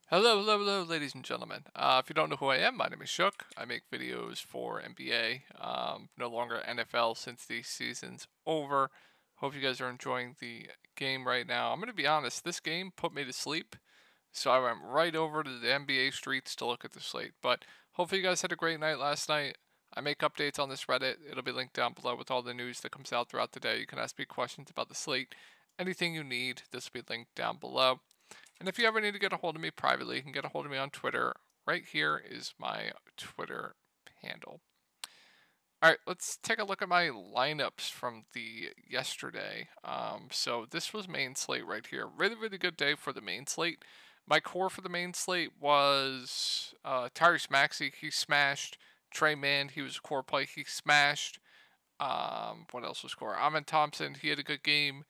Hello, ladies and gentlemen. If you don't know who I am, my name is Shook. I make videos for NBA, no longer NFL since the season's over. Hope you guys are enjoying the game right now. I'm going to be honest, this game put me to sleep, so I went right over to the NBA streets to look at the slate. But hopefully, you guys had a great night last night. I make updates on this Reddit. It'll be linked down below with all the news that comes out throughout the day. You can ask me questions about the slate, anything you need. This will be linked down below. And if you ever need to get a hold of me privately, you can get a hold of me on Twitter. Right here is my Twitter handle. All right, let's take a look at my lineups from the yesterday. So this was main slate right here. Really good day for the main slate. My core for the main slate was Tyrese Maxey. He smashed. Trey Mann. He was a core play. He smashed. What else was core? Amin Thompson. He had a good game.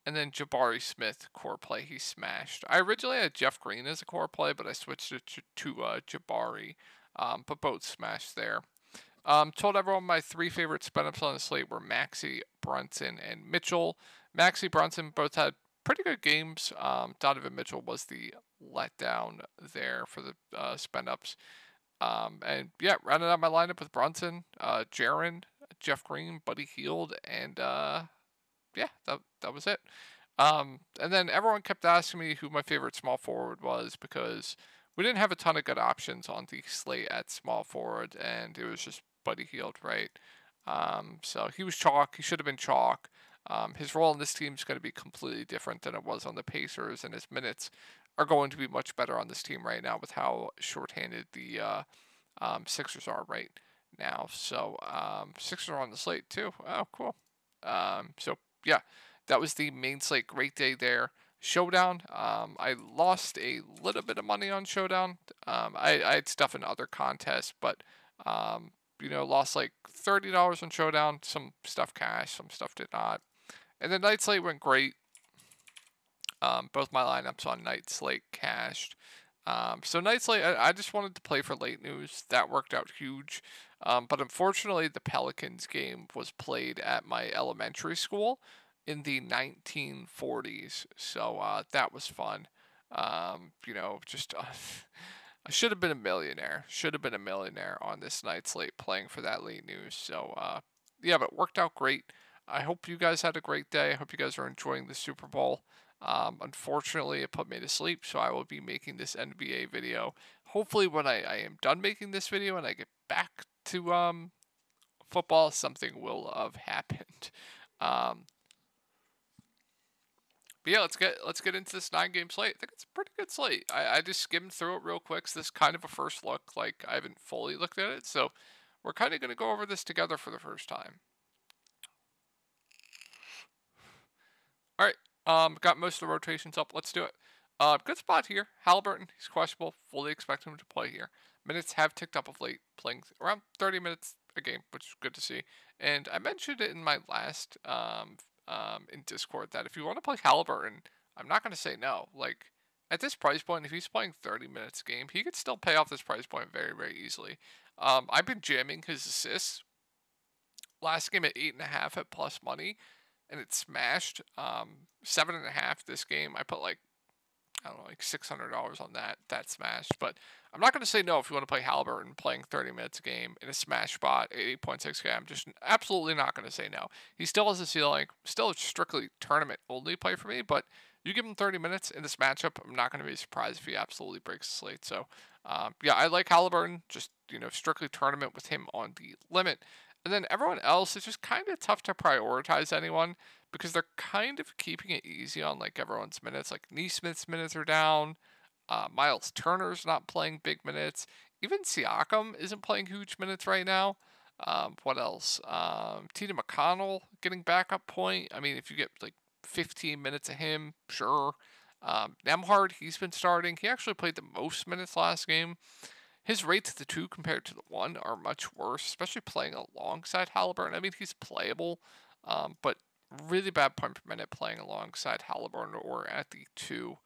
And then Jabari Smith, core play, he smashed. I originally had Jeff Green as a core play, but I switched it to Jabari. But both smashed there. Told everyone my three favorite spin-ups on the slate were Maxey, Brunson, and Mitchell. Maxey, Brunson both had pretty good games. Donovan Mitchell was the letdown there for the spin-ups. And yeah, rounded out my lineup with Brunson, Jaren, Jeff Green, Buddy Hield, and yeah, that was it. And then everyone kept asking me who my favorite small forward was because we didn't have a ton of good options on the slate at small forward, and it was just Buddy Hield, right? So he was chalk. He should have been chalk. His role in this team is going to be completely different than it was on the Pacers, and his minutes are going to be much better on this team right now with how shorthanded the Sixers are right now. So Sixers are on the slate too. Oh, cool. So yeah, that was the main slate. Great day there. Showdown. I lost a little bit of money on Showdown. I had stuff in other contests, but lost like $30 on Showdown. Some stuff cash, some stuff did not. And the night slate went great. Both my lineups on night slate cashed. So night slate, I just wanted to play for late news. That worked out huge. But unfortunately, the Pelicans game was played at my elementary school in the 1940s. So that was fun. Just I should have been a millionaire. Should have been a millionaire on this night slate playing for that late news. So yeah, but it worked out great. I hope you guys had a great day. I hope you guys are enjoying the Super Bowl. Unfortunately, it put me to sleep, so I will be making this NBA video. Hopefully, when I am done making this video and I get back to football, something will have happened. Um, but yeah, let's get into this 9-game slate. I think it's a pretty good slate. I just skimmed through it real quick. So this is kind of a first look. Like I haven't fully looked at it, so we're kind of going to go over this together for the first time. All right. Got most of the rotations up. Let's do it. Good spot here. Halliburton, he's questionable. Fully expect him to play here. Minutes have ticked up of late, playing around 30 minutes a game, which is good to see. And I mentioned it in my last in Discord that if you want to play Halliburton, I'm not going to say no. Like at this price point, if he's playing 30 minutes a game, he could still pay off this price point very easily. I've been jamming his assists. Last game at 8.5 at plus money, and it smashed. 7.5 this game. I put like I don't know, like $600 on that. That smashed. But I'm not going to say no if you want to play Halliburton playing 30 minutes a game in a smash spot at 8.6K. I'm just absolutely not going to say no. He still has a ceiling, still a strictly tournament only play for me, but you give him 30 minutes in this matchup, I'm not going to be surprised if he absolutely breaks the slate. So, yeah, I like Halliburton, just, strictly tournament with him on the limit. And then everyone else, it's just kind of tough to prioritize anyone because they're kind of keeping it easy on like everyone's minutes. Like Neesmith's minutes are down. Miles Turner's not playing big minutes. Even Siakam isn't playing huge minutes right now. What else? Tina McConnell getting backup point. I mean, if you get like 15 minutes of him, sure. Nemhard, he's been starting. He actually played the most minutes last game. His rates to the 2 compared to the 1 are much worse, especially playing alongside Halliburton. I mean, he's playable, but really bad point per minute playing alongside Halliburton or at the 2.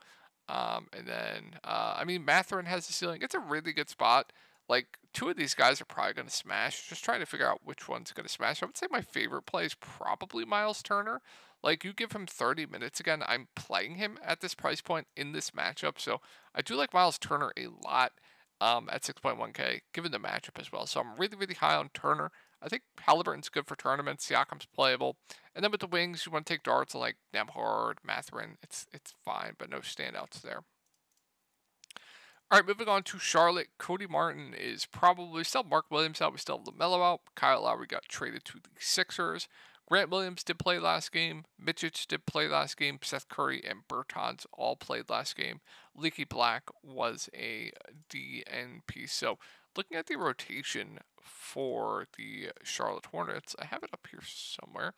And then, I mean, Mathurin has the ceiling. It's a really good spot. Like, two of these guys are probably going to smash. Just trying to figure out which one's going to smash. I would say my favorite play is probably Miles Turner. Like, you give him 30 minutes again, I'm playing him at this price point in this matchup. So I do like Miles Turner a lot at 6.1K, given the matchup as well. So I'm really, really high on Turner. I think Halliburton's good for tournaments. Siakam's playable. And then with the wings, you want to take darts on like Nemhard, Mathurin. It's fine, but no standouts there. All right, moving on to Charlotte. Cody Martin is probably still Mark Williams out. We still have LaMelo out. Kyle Lowry got traded to the Sixers. Grant Williams did play last game. Mitchich did play last game. Seth Curry and Bertans all played last game. Leaky Black was a DNP. So looking at the rotation for the Charlotte Hornets, I have it up here somewhere.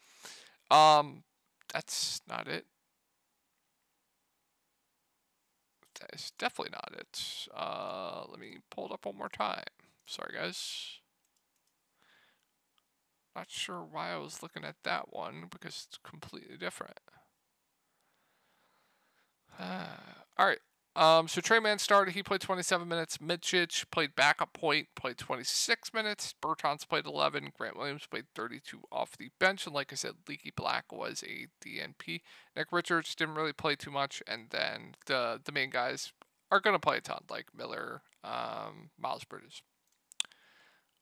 That's not it. That is definitely not it. Let me pull it up one more time. Sorry, guys. Not sure why I was looking at that one because it's completely different. All right. So Trey Mann started. He played 27 minutes. Mitchich played backup point, played 26 minutes. Bertans played 11. Grant Williams played 32 off the bench. And like I said, Leaky Black was a DNP. Nick Richards didn't really play too much. And then the main guys are going to play a ton, like Miller, Miles Bridges.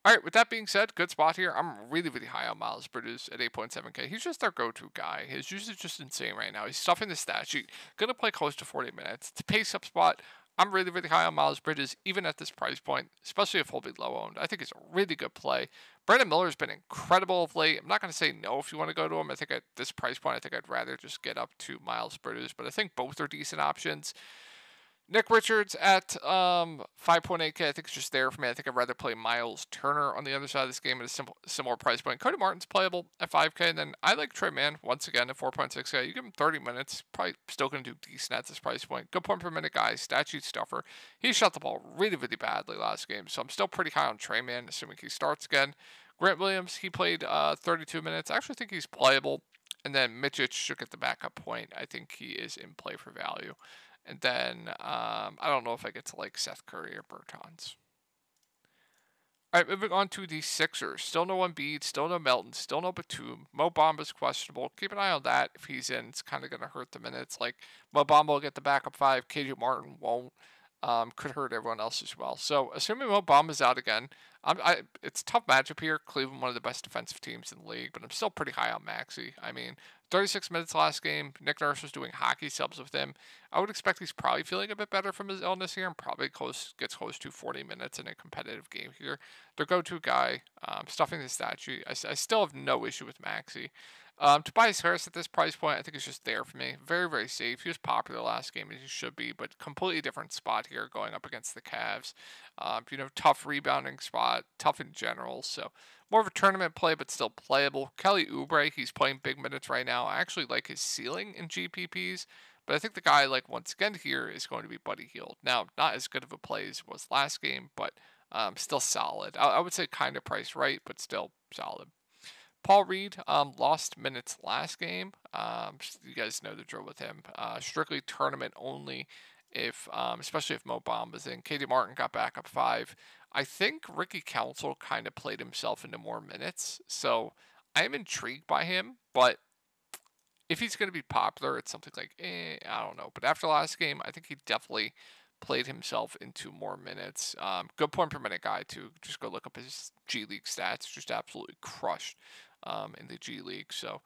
All right, with that being said, good spot here. I'm really, really high on Miles Bridges at 8.7K. He's just their go-to guy. His usage is just insane right now. He's stuffing the stat sheet. Going to play close to 40 minutes. It's a pace-up spot. I'm really, really high on Miles Bridges, even at this price point, especially if he'll be low-owned. I think it's a really good play. Brandon Miller's been incredible of late. I'm not going to say no if you want to go to him. I think at this price point, I think I'd rather just get up to Miles Bridges, but I think both are decent options. Nick Richards at 5.8K, I think it's just there for me. I think I'd rather play Miles Turner on the other side of this game at a similar price point. Cody Martin's playable at 5K, and then I like Trey Mann once again at 4.6K. You give him 30 minutes, probably still going to do decent at this price point. Good point per minute guy, stat sheet stuffer. He shot the ball really, really badly last game, so I'm still pretty high on Trey Mann, assuming he starts again. Grant Williams, he played 32 minutes. I actually think he's playable. And then Mitchich should get the backup point. I think he is in play for value. And then I don't know if I get to like Seth Curry or Bertans. All right, moving on to the Sixers. Still no Embiid, still no Melton, still no Batum. Mo Bamba's questionable. Keep an eye on that. If he's in, it's kind of going to hurt the minutes. Like Mo Bamba will get the backup 5. KJ Martin won't. Could hurt everyone else as well. So assuming Mo Bamba's out again, it's a tough matchup here. Cleveland, one of the best defensive teams in the league, but I'm still pretty high on Maxey. I mean, 36 minutes last game. Nick Nurse was doing hockey subs with him. I would expect he's probably feeling a bit better from his illness here and probably gets close to 40 minutes in a competitive game here. Their go-to guy, stuffing the stat sheet. I still have no issue with Maxey. Tobias Harris at this price point, I think is just there for me. Very, very safe. He was popular last game, as he should be, but completely different spot here going up against the Cavs. Tough rebounding spot, tough in general. So more of a tournament play, but still playable. Kelly Oubre, he's playing big minutes right now. I actually like his ceiling in GPPs, but I think the guy, like once again here, is going to be Buddy Hield. Now, not as good of a play as was last game, but still solid. I would say kind of priced right, but still solid. Paul Reed lost minutes last game. You guys know the drill with him. Strictly tournament only, especially if Mo Bamba's in. KD Martin got back up 5. I think Ricky Council kind of played himself into more minutes, so I am intrigued by him. But if he's going to be popular, it's something like I don't know. But after last game, I think he definitely played himself into more minutes. Good point per minute guy too. Just go look up his G League stats. Just absolutely crushed in the G League. So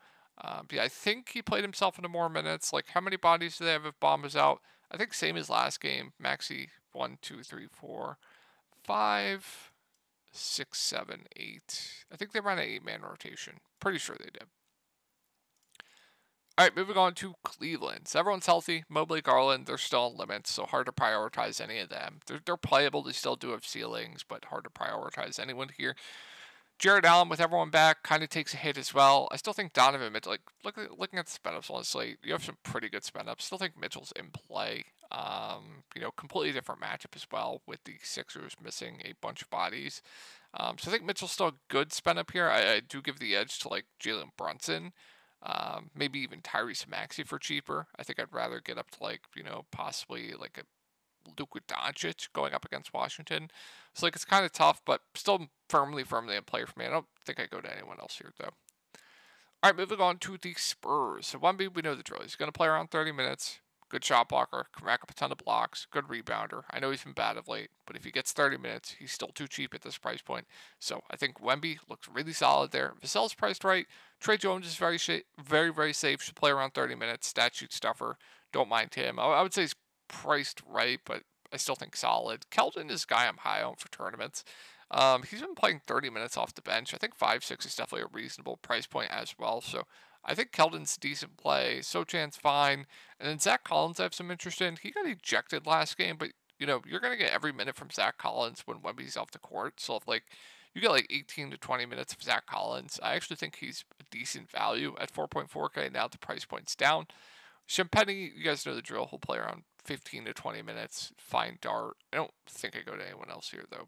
yeah, I think he played himself into more minutes. Like how many bodies do they have if Bamba's out? I think same as last game. Maxey 1, 2, 3, 4, 5, 6, 7, 8. I think they ran an 8-man rotation. Pretty sure they did. All right, moving on to Cleveland. So everyone's healthy. Mobley, Garland, they're still on limits, so hard to prioritize any of them. They're playable. They still do have ceilings, but hard to prioritize anyone here. Jared Allen, with everyone back, kind of takes a hit as well. I still think Donovan Mitchell, looking at the spin ups on the slate, you have some pretty good spin ups. Still think Mitchell's in play. Completely different matchup as well with the Sixers missing a bunch of bodies. So I think Mitchell's still a good spin up here. I do give the edge to like Jalen Brunson. Maybe even Tyrese Maxey for cheaper. I think I'd rather get up to possibly like a Luka Doncic going up against Washington. So, like, it's kind of tough, but still firmly in play for me. I don't think I go to anyone else here, though. All right, moving on to the Spurs. So, Wemby, we know the drill. He's going to play around 30 minutes. Good shot blocker, can rack up a ton of blocks, good rebounder. I know he's been bad of late, but if he gets 30 minutes, he's still too cheap at this price point. So I think Wemby looks really solid there. Vassell's priced right. Trey Jones is very safe. Should play around 30 minutes. Stat sheet stuffer. Don't mind him. I would say he's priced right, but I still think solid. Keldon is a guy I'm high on for tournaments. He's been playing 30 minutes off the bench. I think 5-6 is definitely a reasonable price point as well. So I think Keldon's decent play. Sochan's fine. And then Zach Collins I have some interest in. He got ejected last game, but you're going to get every minute from Zach Collins when Wemby's off the court. So if you get 18 to 20 minutes of Zach Collins, I actually think he's a decent value at 4.4K. Now the price point's down. Champagny, you guys know the drill. He'll play around 15 to 20 minutes. Fine dart. I don't think I go to anyone else here, though.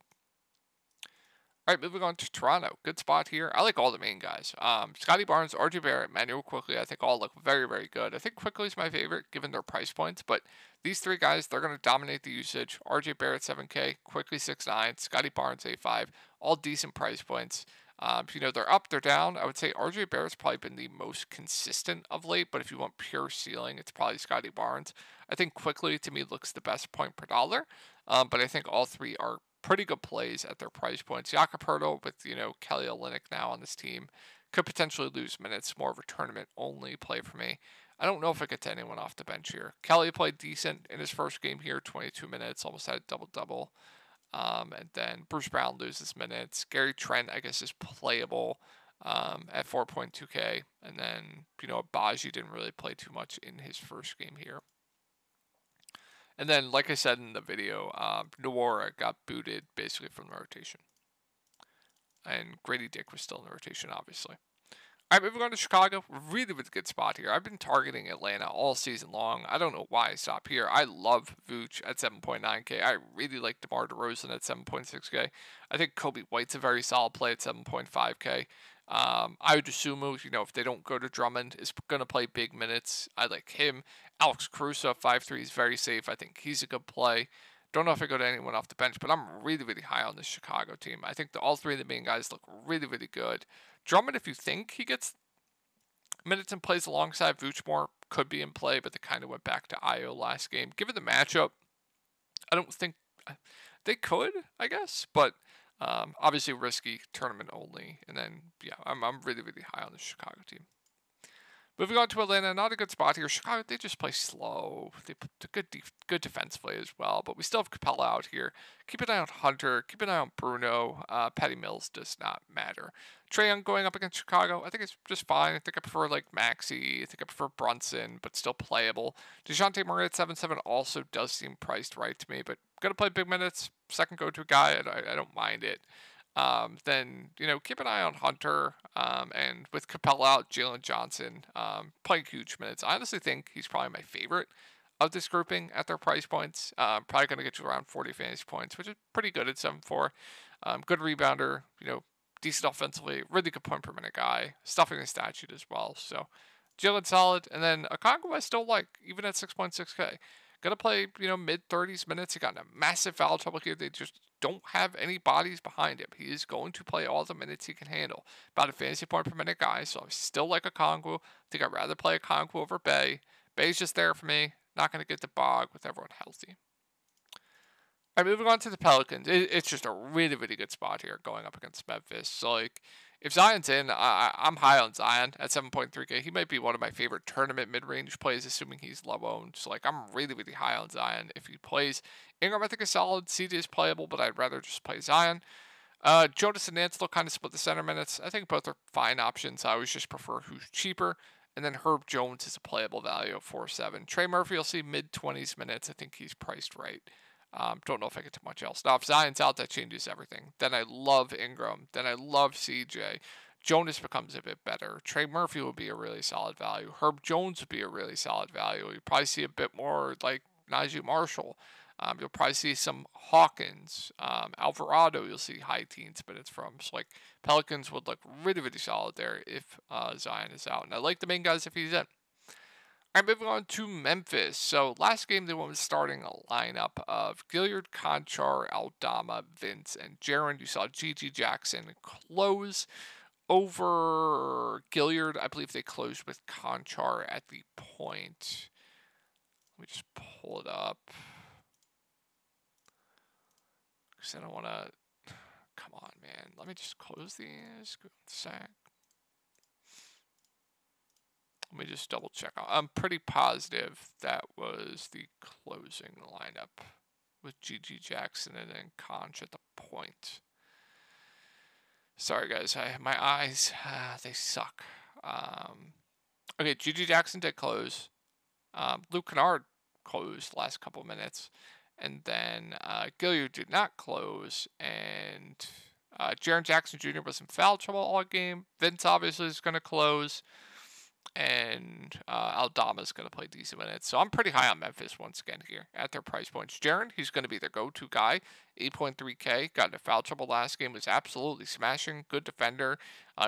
All right, moving on to Toronto. Good spot here. I like all the main guys. Scotty Barnes, RJ Barrett, Manuel Quickley, I think all look very good. I think Quickley's my favorite given their price points, but these three guys, they're going to dominate the usage. RJ Barrett, 7K, Quickley, 6.9, Scotty Barnes, 8.5, all decent price points. They're up, they're down. I would say RJ Barrett's probably been the most consistent of late, but if you want pure ceiling, it's probably Scotty Barnes. I think Quickley, to me, looks the best point per dollar, but I think all three are pretty good plays at their price points. Jakob Poeltl with, Kelly Olynyk now on this team could potentially lose minutes. More of a tournament-only play for me. I don't know if I get to anyone off the bench here. Kelly played decent in his first game here, 22 minutes, almost had a double-double. And then Bruce Brown loses minutes. Gary Trent, I guess, is playable at 4.2K. And then, Abaji didn't really play too much in his first game here. And then, like I said in the video, Nwora got booted basically from the rotation. And Grady Dick was still in the rotation, obviously. All right, moving on to Chicago. Really good spot here. I've been targeting Atlanta all season long. I don't know why I stopped here. I love Vooch at 7.9K. I really like DeMar DeRozan at 7.6K. I think Kobe White's a very solid play at 7.5K. I would assume, if they don't go to Drummond, is going to play big minutes. I like him. Alex Caruso at 5.3 is very safe. I think he's a good play. Don't know if I go to anyone off the bench, but I'm really high on this Chicago team. I think all three of the main guys look really good. Drummond, if you think he gets minutes and plays alongside Vooch more, could be in play, but they kind of went back to Io last game. Given the matchup, I don't think they could, I guess, but obviously risky, tournament only. And then, I'm really high on the Chicago team. Moving on to Atlanta, not a good spot here. Chicago, they just play slow. They put a good defensively as well, but we still have Capella out here. Keep an eye on Hunter. Keep an eye on Bruno. Patty Mills does not matter. Trae Young going up against Chicago, I think it's just fine. I think I prefer Maxey. I think I prefer Brunson, but still playable. DeJounte Murray at 7.7 also does seem priced right to me, but going to play big minutes. Second go-to guy, I don't mind it. Then, keep an eye on Hunter, and with Capella out, Jalen Johnson, playing huge minutes. I honestly think he's probably my favorite of this grouping at their price points. Probably going to get you around 40 fantasy points, which is pretty good at 7.4. Good rebounder, decent offensively, really good point per minute guy, stuffing the stat sheet as well. So, Jalen solid, and then Okongwu I still like, even at 6.6K. Going to play, mid-30s minutes. He got in a massive foul trouble here. They just don't have any bodies behind him. He is going to play all the minutes he can handle. About a fantasy point per minute guy, so I still like Okongwu. I think I'd rather play Okongwu over Bey. Bey's just there for me. Not going to get the bog with everyone healthy. All right, moving on to the Pelicans. It's just a really good spot here going up against Memphis. So, if Zion's in, I'm high on Zion at 7.3K. He might be one of my favorite tournament mid-range plays, assuming he's low-owned. So, I'm really high on Zion if he plays. Ingram, I think, is solid. CJ is playable, but I'd rather just play Zion. Jonas and Nance will kind of split the center minutes. I think both are fine options. I always just prefer who's cheaper. And then Herb Jones is a playable value of 4.7. Trey Murphy, you'll see mid-20s minutes. I think he's priced right. Don't know if I get to much else. Now, if Zion's out, that changes everything. Then I love Ingram. Then I love CJ. Jonas becomes a bit better. Trey Murphy will be a really solid value. Herb Jones would be a really solid value. You'll probably see a bit more like Najee Marshall. You'll probably see some Hawkins. Alvarado, you'll see high teens minutes from. So, Pelicans would look really solid there if Zion is out. And I like the main guys if he's in. All right, moving on to Memphis. So last game they went with starting a lineup of Gilliard, Conchar, Aldama, Vince, and Jaron. You saw G.G. Jackson close over Gilliard. I believe they closed with Conchar at the point. Let me just pull it up. Because I don't want to... Come on, man. Let me just close these. Good sec. Let me just double check. I'm pretty positive that was the closing lineup with G.G. Jackson and then Conch at the point. Sorry, guys. My eyes, they suck. Okay, G.G. Jackson did close. Luke Kennard closed last couple minutes. And then Gilliard did not close. And Jaron Jackson Jr. was in foul trouble all game. Vince obviously is going to close. And Aldama's going to play decent minutes. So I'm pretty high on Memphis once again here at their price points. Jaron, he's going to be their go-to guy. 8.3K. Got into foul trouble last game. Was absolutely smashing. Good defender.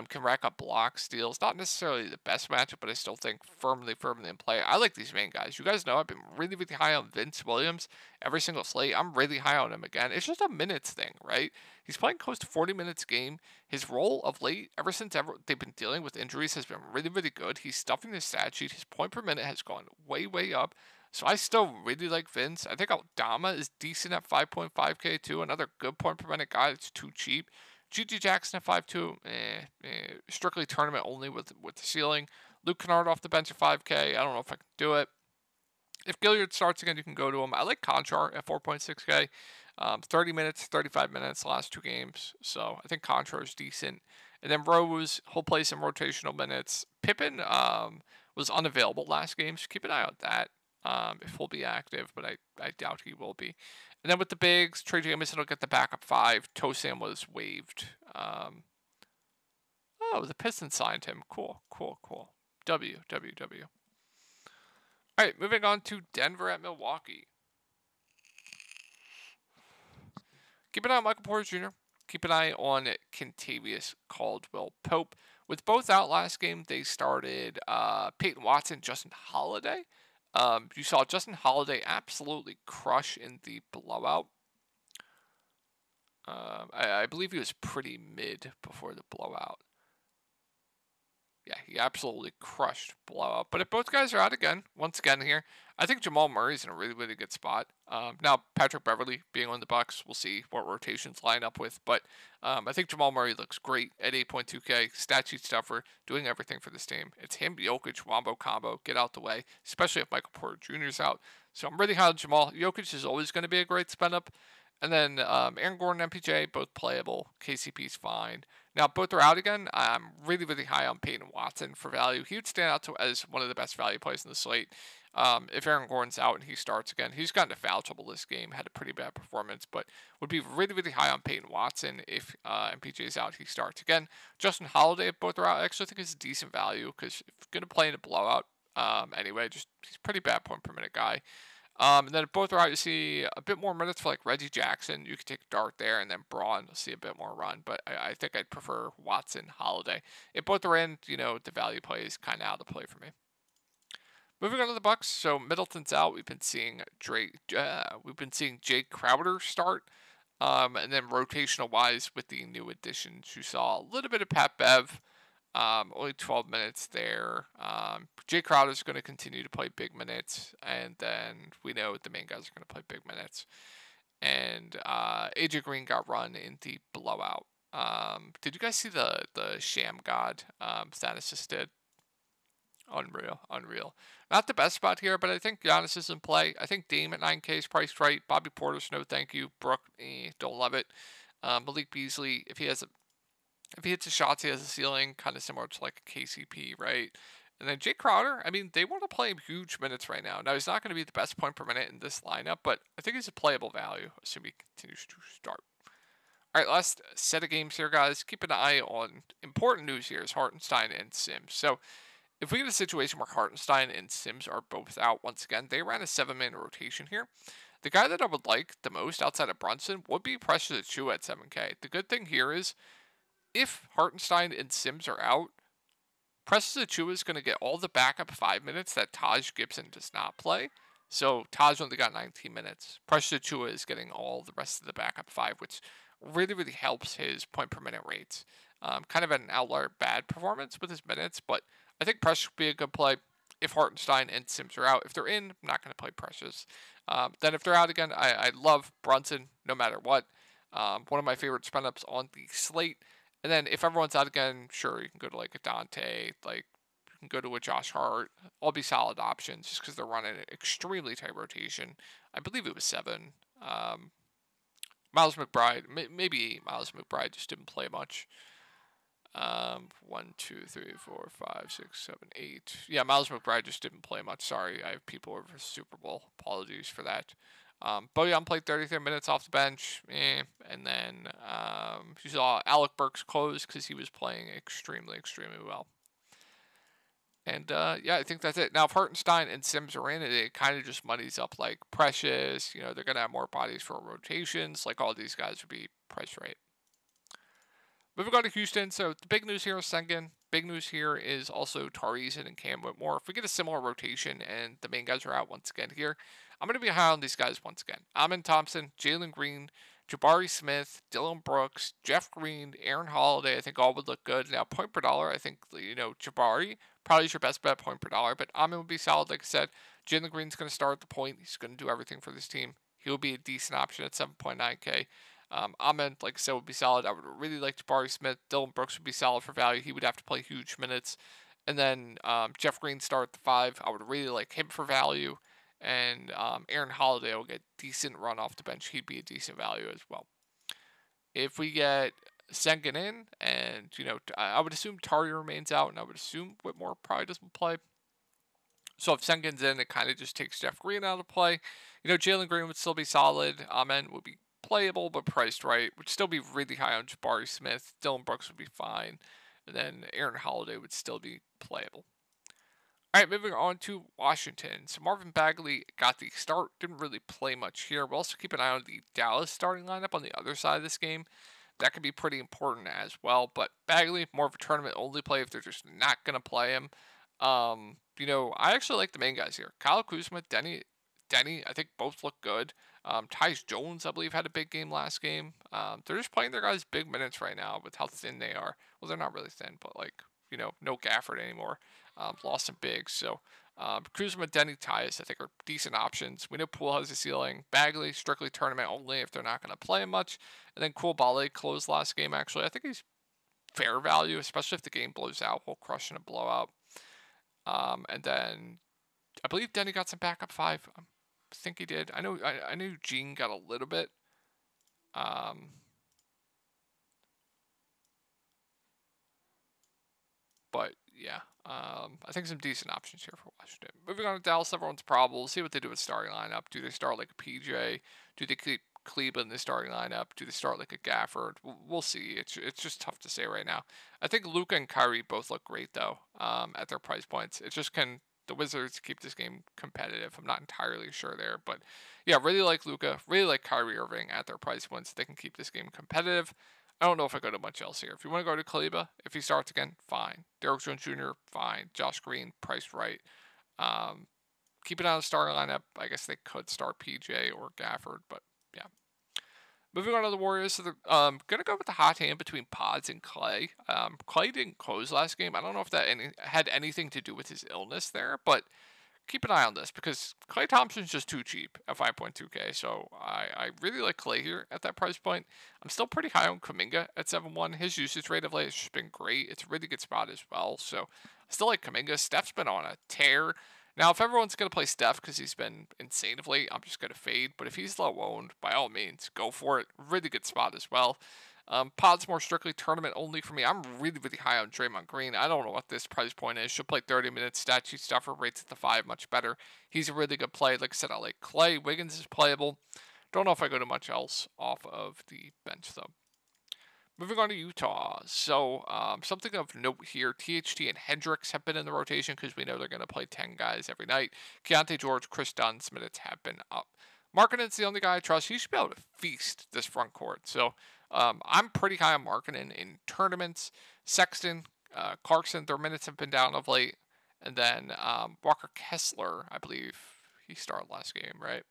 Can rack up blocks, steals. Not necessarily the best matchup, but I still think firmly in play. I like these main guys. You guys know I've been really high on Vince Williams every single slate. I'm really high on him again. It's just a minutes thing, right? He's playing close to 40 minutes a game. His role of late, ever since they've been dealing with injuries, has been really good. He's stuffing the stat sheet. His point per minute has gone way up. So I still really like Vince. I think Aldama is decent at 5.5K too. Another good point per minute guy. It's too cheap. G.G. Jackson at 5.2, strictly tournament only with the ceiling. Luke Kennard off the bench at 5K. I don't know if I can do it. If Gilliard starts again, you can go to him. I like Conchar at 4.6K. 30 minutes, 35 minutes last two games. So I think Conchar is decent. And then Rose, he'll play some rotational minutes. Pippen was unavailable last game, so keep an eye on that if he'll be active, but I doubt he will be. And then with the bigs, Trey Jamison will get the backup 5. Tosam was waived. Oh, the Pistons signed him. Cool. W. All right, moving on to Denver at Milwaukee. Keep an eye on Michael Porter Jr. Keep an eye on Kentavious Caldwell-Pope. With both out last game, they started Peyton Watson, Justin Holiday. You saw Justin Holiday absolutely crush in the blowout. I believe he was pretty mid before the blowout. Yeah, he absolutely crushed blowout. But if both guys are out again, once again here, I think Jamal Murray's in a really good spot. Now, Patrick Beverley being on the Bucks, we'll see what rotations line up with. But I think Jamal Murray looks great at 8.2K. Stat sheet stuffer, doing everything for this team. It's him, Jokic, Wombo combo, get out the way, especially if Michael Porter Jr. is out. So I'm really high on Jamal. Jokic is always going to be a great spend up. And then Aaron Gordon, MPJ, both playable. KCP's fine. Now, both are out again. I'm really high on Peyton Watson for value. He would stand out as one of the best value plays in the slate. If Aaron Gordon's out and he starts again, he's gotten into foul trouble this game, had a pretty bad performance, but would be really high on Peyton Watson. If MPJ's out, he starts again. Justin Holiday, if both are out, I actually think is a decent value because if you're going to play in a blowout anyway, he's a pretty bad point per minute guy. And then if both are out, you see a bit more minutes for like Reggie Jackson. You could take Dart there, and then Braun will see a bit more run. But I think I'd prefer Watson, Holiday. If both are in, the value play is kind of out of play for me. Moving on to the Bucks. So Middleton's out. We've been seeing Jay Crowder start. And then rotational wise with the new additions, you saw a little bit of Pat Bev. Only 12 minutes there. Jay Crowder's going to continue to play big minutes, and then we know the main guys are going to play big minutes. And AJ Green got run in the blowout. Did you guys see the Sham God Thanos just did? Unreal. Not the best spot here, but I think Giannis is in play. I think Dame at 9K is priced right. Bobby Portis, no thank you. Brook, don't love it. Malik Beasley, if he hits his shots, he has a ceiling, kind of similar to like a KCP, right? And then Jay Crowder, I mean, they want to play him huge minutes right now. Now, he's not going to be the best point per minute in this lineup, but I think he's a playable value, assuming he continues to start. All right, last set of games here, guys. Keep an eye on important news here is Hartenstein and Sims. So if we get a situation where Hartenstein and Sims are both out, once again, they ran a 7-man rotation here. The guy that I would like the most outside of Brunson would be Precious Achiuwa at 7K. The good thing here is if Hartenstein and Sims are out, Precious Achua is going to get all the backup 5 minutes that Taj Gibson does not play. So Taj only got 19 minutes. Precious Achua is getting all the rest of the backup 5, which really, really helps his point per minute rates. Kind of an outlier bad performance with his minutes, but I think Precious would be a good play if Hartenstein and Sims are out. If they're in, I'm not going to play Precious. Then if they're out again, I love Brunson no matter what. One of my favorite spin ups on the slate. And then if everyone's out again, sure, you can go to like a Dante, like you can go to a Josh Hart. All be solid options just because they're running an extremely tight rotation. I believe it was 7. Miles McBride, maybe 8. Miles McBride just didn't play much. 1, 2, 3, 4, 5, 6, 7, 8. Yeah, Miles McBride just didn't play much. Sorry, I have people over the Super Bowl. Apologies for that. But yeah, I'm playing 33 minutes off the bench. And then you saw Alec Burks close because he was playing extremely, extremely well. And yeah, I think that's it. Now, if Hartenstein and Sims are in it, it kind of just muddies up like Precious. You know, they're going to have more bodies for rotations. Like all these guys would be price right. Moving on to Houston, so the big news here is Sengun. Big news here is also Tariz and Cam Whitmore. If we get a similar rotation and the main guys are out once again here, I'm going to be high on these guys once again. Amin Thompson, Jalen Green, Jabari Smith, Dylan Brooks, Jeff Green, Aaron Holiday, I think all would look good. Now, point per dollar, I think, Jabari probably is your best bet point per dollar, but Amin would be solid, like I said. Jalen Green's going to start at the point. He's going to do everything for this team. He will be a decent option at 7.9K. Amin, like I said, would be solid. I would really like Jabari Smith. Dylan Brooks would be solid for value. He would have to play huge minutes. And then Jeff Green start at the 5. I would really like him for value. And Aaron Holiday will get decent run off the bench. He'd be a decent value as well. If we get Sengun in, and, I would assume Tari remains out, and I would assume Whitmore probably doesn't play. So if Sengun's in, it kind of just takes Jeff Green out of play. Jalen Green would still be solid. Amin would be playable, but priced right. Would still be really high on Jabari Smith. Dylan Brooks would be fine. And then Aaron Holiday would still be playable. All right, moving on to Washington. So Marvin Bagley got the start. Didn't really play much here. We'll also keep an eye on the Dallas starting lineup on the other side of this game. That could be pretty important as well. But Bagley, more of a tournament-only play if they're just not going to play him. I actually like the main guys here. Kyle Kuzma, Denny, I think both look good. Tyus Jones, I believe, had a big game last game. They're just playing their guys big minutes right now with how thin they are. Well, they're not really thin, but no Gafford anymore. Lost some bigs. So Kuzma, Denny, Tyus, I think are decent options. We know Poole has a ceiling. Bagley, strictly tournament only if they're not going to play him much. And then Koulibaly closed last game, actually. I think he's fair value, especially if the game blows out. We'll crush in a blowout. And then I believe Denny got some backup 5. I think he did. I knew Gene got a little bit. But yeah, I think some decent options here for Washington. Moving on to Dallas, everyone's probable. We'll see what they do with starting lineup. Do they start like a PJ? Do they keep Cleveland in the starting lineup? Do they start like a Gafford? We'll see. It's just tough to say right now. I think Luka and Kyrie both look great though. At their price points, it just can the Wizards keep this game competitive. I'm not entirely sure there, but yeah, really like Luka, really like Kyrie Irving at their price points. They can keep this game competitive. I don't know if I go to much else here. If you want to go to Kaleba, if he starts again, fine. Derrick Jones Jr., fine. Josh Green, priced right. Keep it on the starting lineup. I guess they could start PJ or Gafford, but yeah. Moving on to the Warriors, so they're going to go with the hot hand between Pods and Clay. Clay didn't close last game. I don't know if that had anything to do with his illness there, but keep an eye on this because Klay Thompson's just too cheap at 5.2K. So I really like Klay here at that price point. I'm still pretty high on Kuminga at 7.1. His usage rate of late has just been great. It's a really good spot as well. So I still like Kuminga. Steph's been on a tear. Now, if everyone's going to play Steph because he's been insane of late, I'm just going to fade. But if he's low owned, by all means, go for it. Really good spot as well. Pod's more strictly tournament only for me. I'm really, really high on Draymond Green. I don't know what this price point is. She'll play 30 minutes. Stat sheet stuffer rates at the 5 much better. He's a really good play. Like I said, I like Clay. Wiggins is playable. Don't know if I go to much else off of the bench, though. Moving on to Utah. So, something of note here. THT and Hendricks have been in the rotation because we know they're going to play 10 guys every night. Keontae George, Chris Dunn's minutes have been up. Markkanen's the only guy I trust. He should be able to feast this front court. So, I'm pretty high on Markkanen in tournaments. Sexton, Clarkson, their minutes have been down of late. And then Walker Kessler, I believe he started last game, right?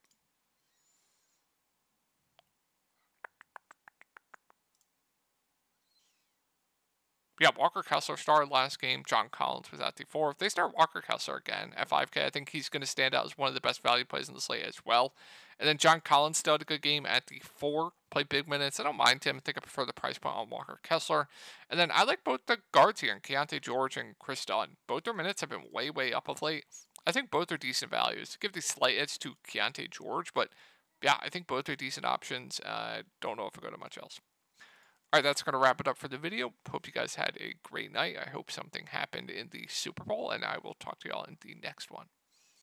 Yeah, Walker Kessler started last game. John Collins was at the 4. If they start Walker Kessler again at 5K, I think he's going to stand out as one of the best value plays in the slate as well. And then John Collins still had a good game at the 4. Played big minutes. I don't mind him. I think I prefer the price point on Walker Kessler. And then I like both the guards here, Keontae George and Chris Dunn. Both their minutes have been way, way up of late. I think both are decent values. Give the slight edge to Keontae George, but yeah, I think both are decent options. I don't know if I go to much else. All right, that's going to wrap it up for the video. Hope you guys had a great night. I hope something happened in the Super Bowl, and I will talk to y'all in the next one.